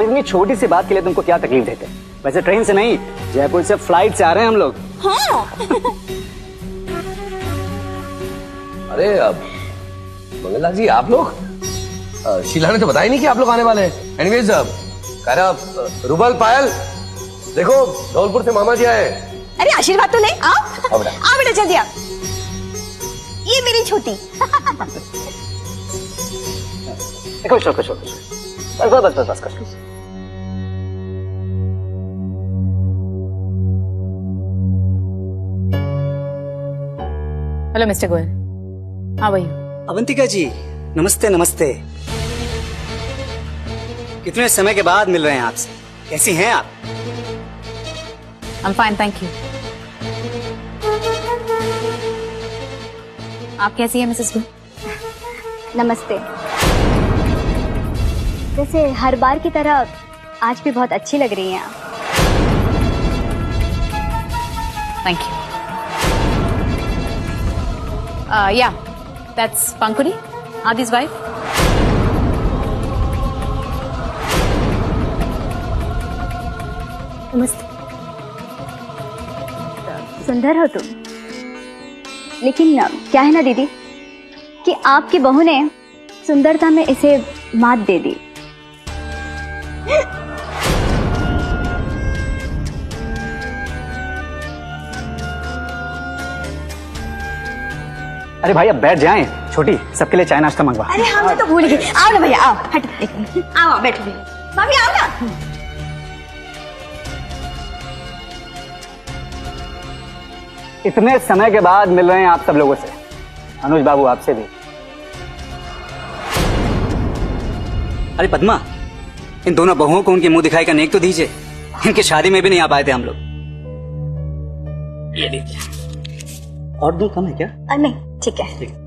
अब इतनी छोटी सी बात के लिए तुमको क्या तकलीफ देते? वैसे ट्रेन से नहीं, जयपुर से फ्लाइट से आ रहे हैं हम लोग। हाँ। अरे मंगललाल जी, आप लोग? शीला ने तो बताया नहीं कि आप लोग आने वाले हैं। एनीवेज कह रहा रुबल, पायल, देखो धौलपुर से मामा जी आए। अरे आशीर्वाद तो ले, आओ बेटा जल्दी आओ। ये मेरी छोटी। खुश हो, खुश हो, बस बस बस बस। Hello mister Goyal, how are you? Avantika ji, नमस्ते नमस्ते। कितने समय के बाद मिल रहे हैं आपसे। कैसी हैं आप? I am fine, thank you. आप कैसी हैं मिसेस गोयल? नमस्ते। जैसे हर बार की तरह आज भी बहुत अच्छी लग रही हैं आप। Thank you. Yeah, that's Pankuri, Adi's wife. नमस्ते। सुंदर हो तुम, लेकिन क्या है ना दीदी कि आपकी बहू ने सुंदरता में इसे मात दे दी। अरे भाई अब बैठ जाएं। छोटी, सबके लिए चाय नाश्ता मंगवा। अरे हम तो भूल गए। आओ ना भैया, आओ, हट, आओ बैठो भैया। भाभी आओ ना। इतने समय के बाद मिल रहे हैं आप सब लोगों से। अनुज बाबू, आपसे भी। अरे पद्मा, इन दोनों बहुओं को उनके मुंह दिखाई का नेक तो दीजिए। इनकी शादी में भी नहीं आ पाए थे हम लोग। ये लीजिए। और दूध कम है क्या? नहीं, ठीक है।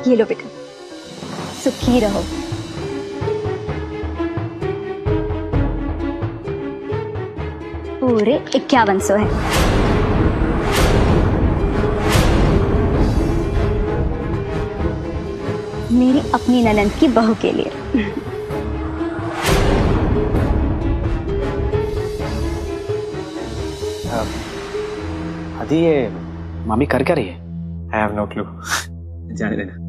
ये लो बेटा, सुखी रहो। पूरे 5100 है। मेरी अपनी ननंद की बहू के लिए। आदि, ये मामी कर क्या रही है? I have no clue. जाने देना।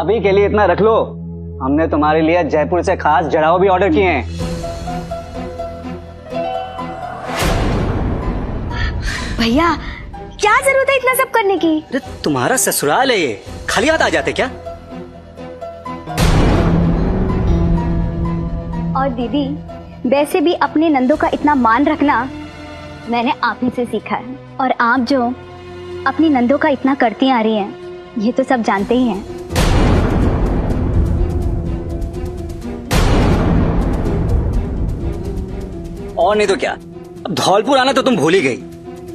अभी के लिए इतना रख लो। हमने तुम्हारे लिए जयपुर से खास जड़ाव भी ऑर्डर किए हैं। भैया, क्या जरूरत है इतना सब करने की? अरे तुम्हारा ससुराल है ये, खाली हाथ आ जाते क्या? और दीदी, वैसे भी अपने नंदों का इतना मान रखना मैंने आप ही से सीखा है। और आप जो अपनी नंदों का इतना करती आ रही हैं, ये तो सब जानते ही हैं। और नहीं तो क्या, अब धौलपुर आना तो तुम भूल ही गई,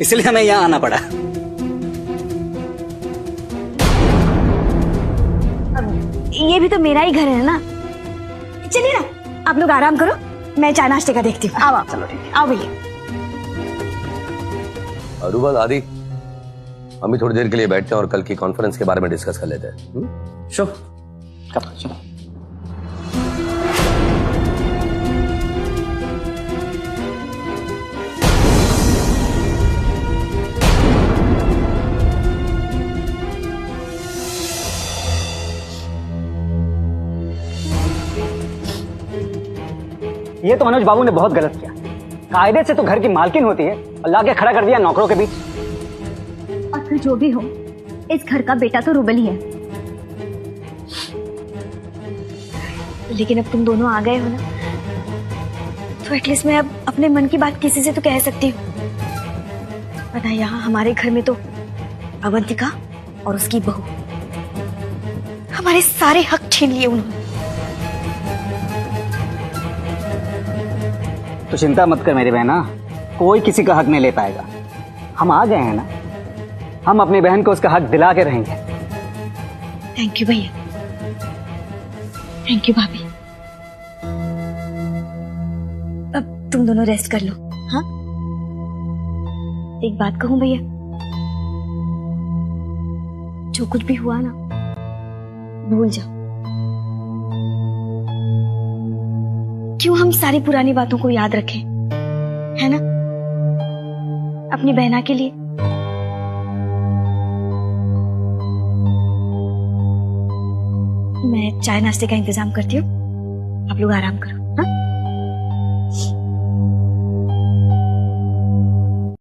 इसलिए हमें यहाँ आना पड़ा। अब ये भी तो मेरा ही घर है ना। चलिए ना, आप लोग आराम करो, मैं चाय नाश्ते का देखती हूँ। आओ, चलो ठीक है, आओ भैया। रुबल, आदि, हम भी थोड़ी देर के लिए बैठते हैं और कल की कॉन्फ्रेंस के बारे में डिस्कस कर लेते हैं। शो कब चलो। ये तो अनुज बाबू ने बहुत गलत किया। कायदे से तो घर की मालकिन होती है और लाके खड़ा कर दिया नौकरों के बीच। और फिर जो भी हो, इस घर का बेटा तो रुबल ही है। लेकिन अब तुम दोनों आ गए हो ना, तो एटलीस्ट मैं अब अपने मन की बात किसी से तो कह सकती हूँ। पता है, यहाँ हमारे घर में तो अवंतिका और उसकी बहू, हमारे सारे हक छीन लिए उन्होंने। तो चिंता मत कर मेरी बहना, कोई किसी का हक नहीं ले पाएगा। हम आ गए हैं ना, हम अपनी बहन को उसका हक दिला के रहेंगे। थैंक यू भैया, थैंक यू भाभी। अब तुम दोनों रेस्ट कर लो। हाँ, एक बात कहूं भैया, जो कुछ भी हुआ ना भूल जाओ। क्यों हम सारी पुरानी बातों को याद रखें, है ना? अपनी बहना के लिए। मैं चाय नाश्ते का इंतजाम करती हूँ, आप लोग आराम करो।